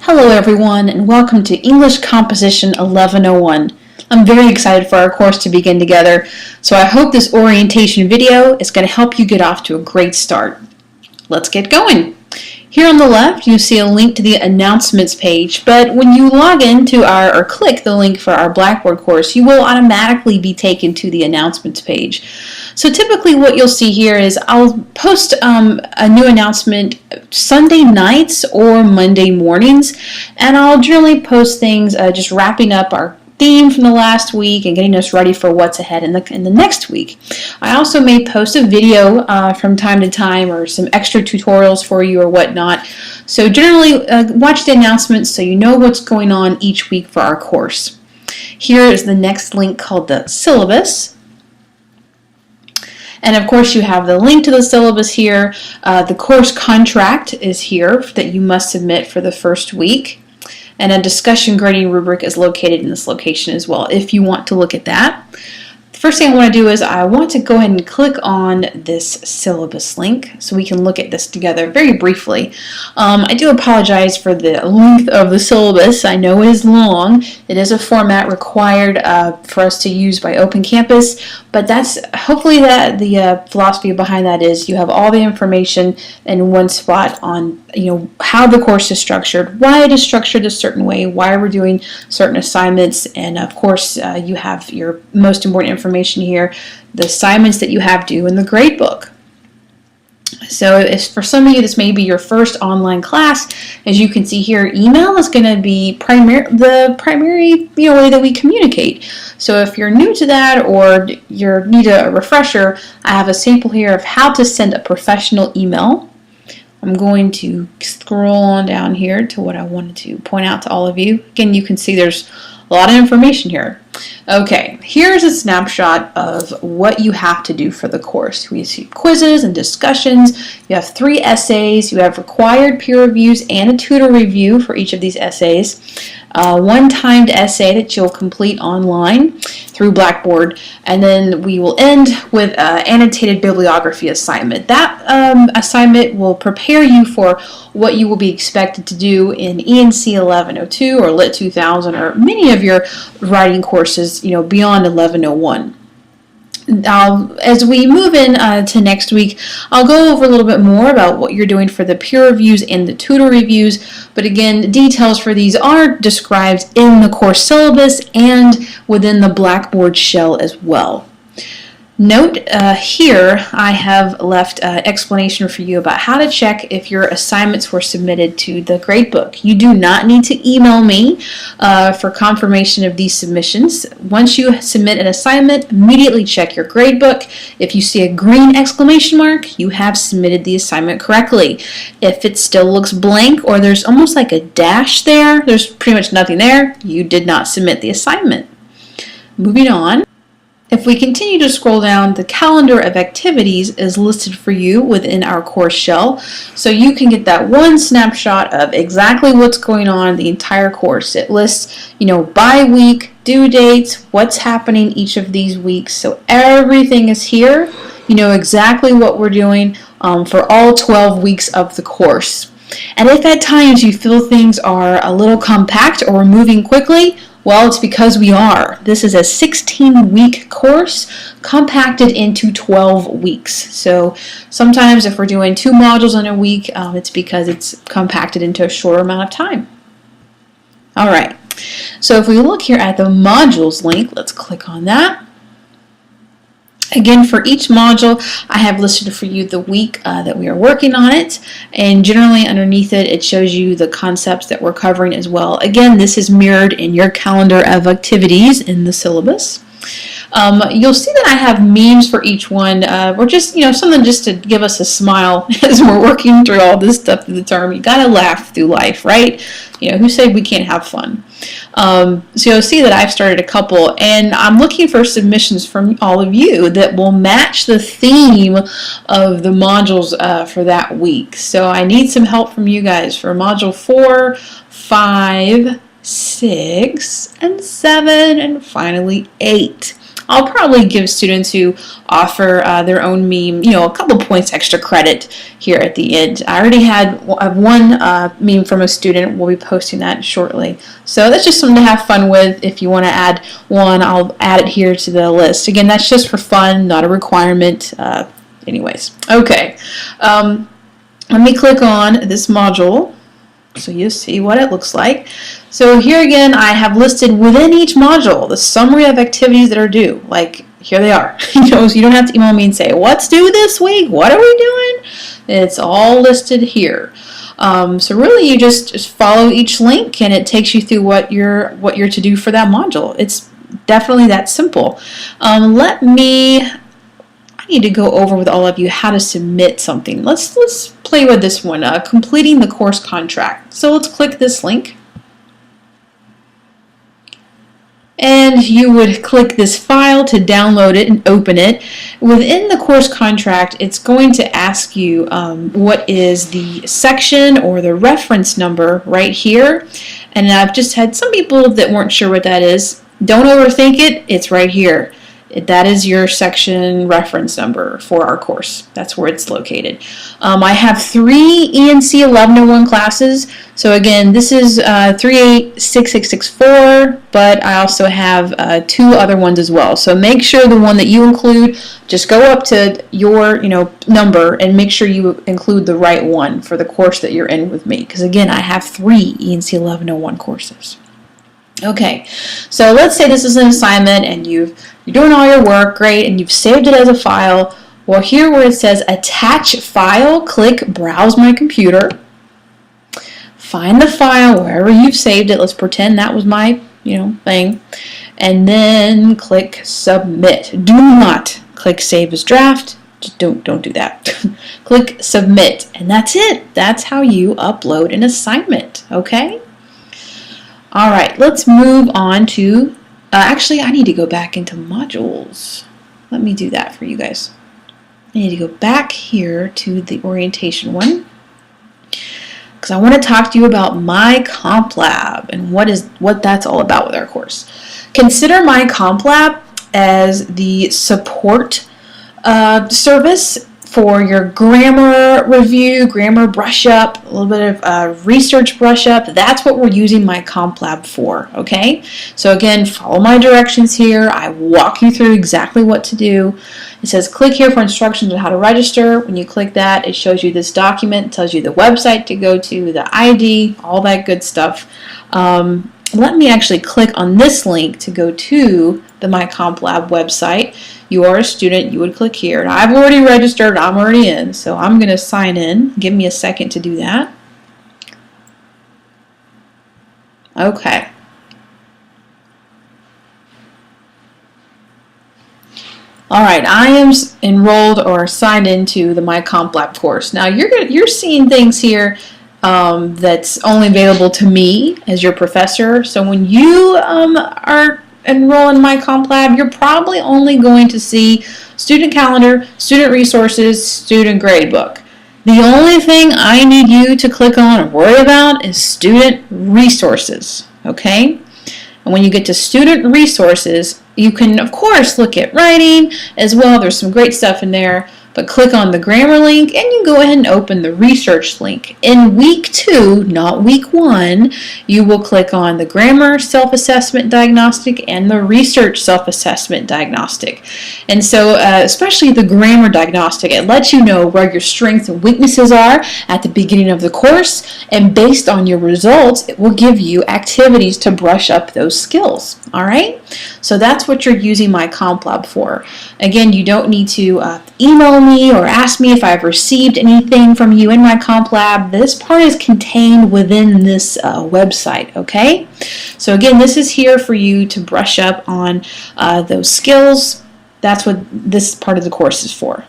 Hello everyone and welcome to English Composition 1101. I'm very excited for our course to begin together, so I hope this orientation video is going to help you get off to a great start. Let's get going. Here on the left you see a link to the announcements page, but when you log into or click the link for our Blackboard course, you will automatically be taken to the announcements page. So typically what you'll see here is I'll post a new announcement Sunday nights or Monday mornings, and I'll generally post things just wrapping up our theme from the last week and getting us ready for what's ahead in the next week. I also may post a video from time to time or some extra tutorials for you or whatnot. So generally watch the announcements so you know what's going on each week for our course. Here is the next link called the Syllabus. And of course you have the link to the syllabus here. The course contract is here that you must submit for the first week. And a discussion grading rubric is located in this location as well if you want to look at that. The first thing I want to do is I want to go ahead and click on this syllabus link so we can look at this together very briefly. I do apologize for the length of the syllabus. I know it is long. It is a format required for us to use by Open Campus, but that's hopefully the philosophy behind that is you have all the information in one spot on how the course is structured, why it is structured a certain way, why we're doing certain assignments, and of course you have your most important information here, the assignments that you have due in the gradebook. So if for some of you this may be your first online class, as you can see here, email is going to be the primary way that we communicate. So if you're new to that or you need a refresher, I have a sample here of how to send a professional email. I'm going to scroll on down here to what I wanted to point out to all of you. Again, you can see there's a lot of information here. Okay, here's a snapshot of what you have to do for the course. We see quizzes and discussions. You have 3 essays. You have required peer reviews and a tutor review for each of these essays. One timed essay that you'll complete online through Blackboard, and then we will end with an annotated bibliography assignment. That assignment will prepare you for what you will be expected to do in ENC 1102 or Lit 2000 or many of your writing courses, beyond 1101. As we move in to next week, I'll go over a little bit more about what you're doing for the peer reviews and the tutor reviews, but again, details for these are described in the course syllabus and within the Blackboard shell as well. Note here I have left explanation for you about how to check if your assignments were submitted to the gradebook. You do not need to email me for confirmation of these submissions. Once you submit an assignment, immediately check your gradebook. If you see a green exclamation mark, you have submitted the assignment correctly. If it still looks blank or there's almost like a dash there, there's pretty much nothing there, you did not submit the assignment. Moving on. If we continue to scroll down, the calendar of activities is listed for you within our course shell, so you can get that one snapshot of exactly what's going on in the entire course. It lists, by week, due dates, what's happening each of these weeks, so everything is here. You know exactly what we're doing for all 12 weeks of the course. And if at times you feel things are a little compact or moving quickly, well, it's because we are. This is a 16-week course compacted into 12 weeks. So sometimes if we're doing 2 modules in a week, it's because it's compacted into a shorter amount of time. All right, so if we look here at the modules link, let's click on that. Again, for each module, I have listed for you the week that we are working on it, and generally underneath it, it shows you the concepts that we're covering as well. Again, this is mirrored in your calendar of activities in the syllabus. You'll see that I have memes for each one. We're just, something just to give us a smile as we're working through all this stuff through the term. You gotta laugh through life, right? Who said we can't have fun? So you'll see that I've started a couple, and I'm looking for submissions from all of you that will match the theme of the modules for that week. So I need some help from you guys for module 4, 5, 6, and 7, and finally 8. I'll probably give students who offer their own meme, a couple points extra credit here at the end. I already had one meme from a student. We'll be posting that shortly. So that's just something to have fun with. If you want to add one, I'll add it here to the list. Again, that's just for fun, not a requirement. Anyways, okay. Let me click on this module so you see what it looks like. So here again, I have listed within each module the summary of activities that are due. Like, here they are. So you don't have to email me and say, what's due this week? What are we doing? It's all listed here. So really, you just follow each link, and it takes you through what you're to do for that module. It's definitely that simple. I need to go over with all of you how to submit something. Let's play with this one, completing the course contract. So let's click this link. And you would click this file to download it and open it. Within the course contract, it's going to ask you what is the section or the reference number right here. And I've just had some people that weren't sure what that is. Don't overthink it, it's right here. That is your section reference number for our course. That's where it's located. I have 3 ENC 1101 classes. So again, this is 386664, but I also have 2 other ones as well. So make sure the one that you include, just go up to your number and make sure you include the right one for the course that you're in with me. Because again, I have 3 ENC 1101 courses. Okay, so let's say this is an assignment and you're doing all your work, great, and you've saved it as a file. Well, here where it says attach file, click browse my computer. Find the file wherever you've saved it. Let's pretend that was my, thing. And then click submit. Do not click save as draft. Just don't do that. Click submit, and that's it. That's how you upload an assignment, okay? All right, let's move on to, actually I need to go back into modules. Let me do that for you guys. I need to go back here to the orientation one because I want to talk to you about My Comp Lab and what that's all about with our course. Consider My Comp Lab as the support service for your grammar review, grammar brush up, a little bit of research brush up. That's what we're using My Comp Lab for, okay? So again, follow my directions here. I walk you through exactly what to do. It says click here for instructions on how to register. When you click that, it shows you this document, tells you the website to go to, the ID, all that good stuff. Let me actually click on this link to go to the My Comp Lab website. You are a student, you would click here. And I've already registered, I'm already in, so I'm going to sign in. Give me a second to do that. Okay. All right, I am enrolled or signed into the My Comp Lab course. Now you're seeing things here that's only available to me as your professor. So when you are enroll in My Comp Lab, you're probably only going to see student calendar, student resources, student gradebook. The only thing I need you to click on or worry about is student resources, okay? And when you get to student resources, you can, of course, look at writing as well. There's some great stuff in there. But click on the grammar link and you go ahead and open the research link. In week 2, not week 1, you will click on the grammar self-assessment diagnostic and the research self-assessment diagnostic. And so especially the grammar diagnostic, it lets you know where your strengths and weaknesses are at the beginning of the course, and based on your results, it will give you activities to brush up those skills. All right? So that's what you're using My Comp Lab for. Again, you don't need to email me or ask me if I've received anything from you in My Comp Lab. This part is contained within this website, okay? So again, this is here for you to brush up on those skills. That's what this part of the course is for.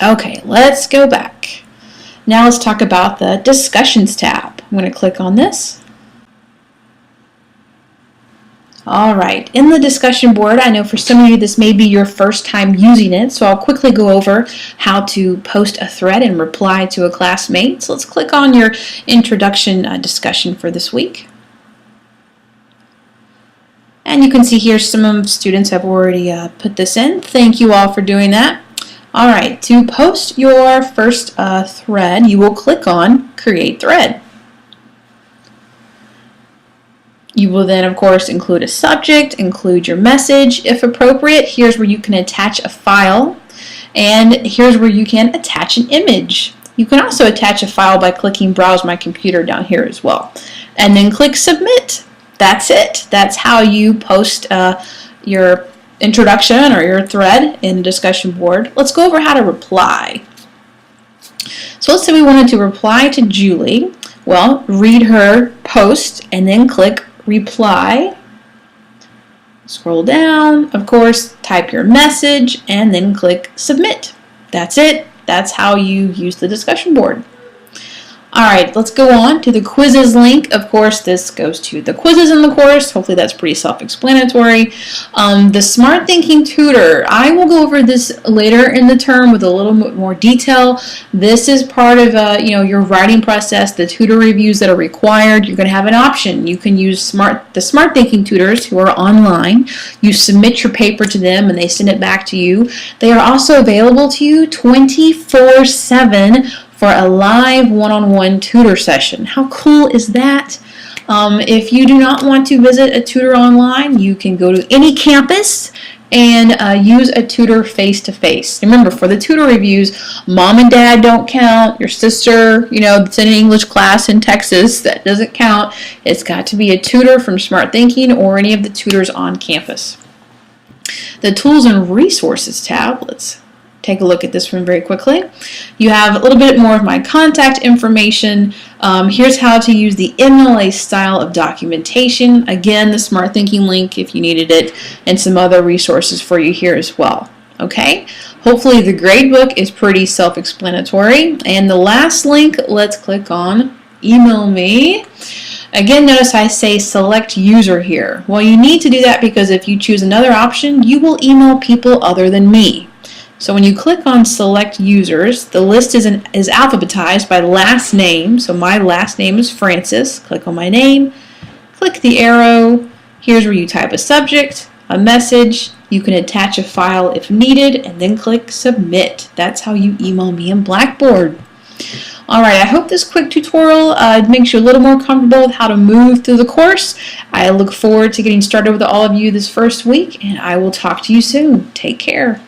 Okay, let's go back. Now let's talk about the Discussions tab. I'm going to click on this. All right, in the discussion board, I know for some of you this may be your first time using it, so I'll quickly go over how to post a thread and reply to a classmate. So let's click on your introduction discussion for this week. And you can see here some students have already put this in. Thank you all for doing that. All right, to post your first thread, you will click on Create Thread. You will then, of course, include a subject, include your message if appropriate. Here's where you can attach a file, and here's where you can attach an image. You can also attach a file by clicking Browse My Computer down here as well. And then click Submit. That's it. That's how you post your introduction or your thread in a discussion board. Let's go over how to reply. So let's say we wanted to reply to Julie. Well, read her post and then click Reply. Scroll down, of course, type your message and then click Submit. That's it. That's how you use the discussion board. Alright, let's go on to the quizzes link. Of course, this goes to the quizzes in the course. Hopefully that's pretty self-explanatory. The Smart Thinking Tutor, I will go over this later in the term with a little bit more detail. This is part of your writing process, the tutor reviews that are required. You're going to have an option. You can use the Smart Thinking tutors who are online. You submit your paper to them and they send it back to you. They are also available to you 24/7 for a live one-on-one tutor session. How cool is that? If you do not want to visit a tutor online, you can go to any campus and use a tutor face-to-face. Remember, for the tutor reviews, mom and dad don't count. Your sister, that's in an English class in Texas, that doesn't count. It's got to be a tutor from Smart Thinking or any of the tutors on campus. The Tools and Resources tab, let's take a look at this one very quickly. You have a little bit more of my contact information. Here's how to use the MLA style of documentation. Again, the Smart Thinking link if you needed it, and some other resources for you here as well. Okay, hopefully the gradebook is pretty self-explanatory. And the last link, let's click on Email Me. Again, notice I say select user here. Well, you need to do that because if you choose another option, you will email people other than me. So when you click on select users, the list is alphabetized by last name. So my last name is Francis. Click on my name, click the arrow. Here's where you type a subject, a message. You can attach a file if needed and then click submit. That's how you email me in Blackboard. Alright, I hope this quick tutorial makes you a little more comfortable with how to move through the course. I look forward to getting started with all of you this first week, and I will talk to you soon. Take care.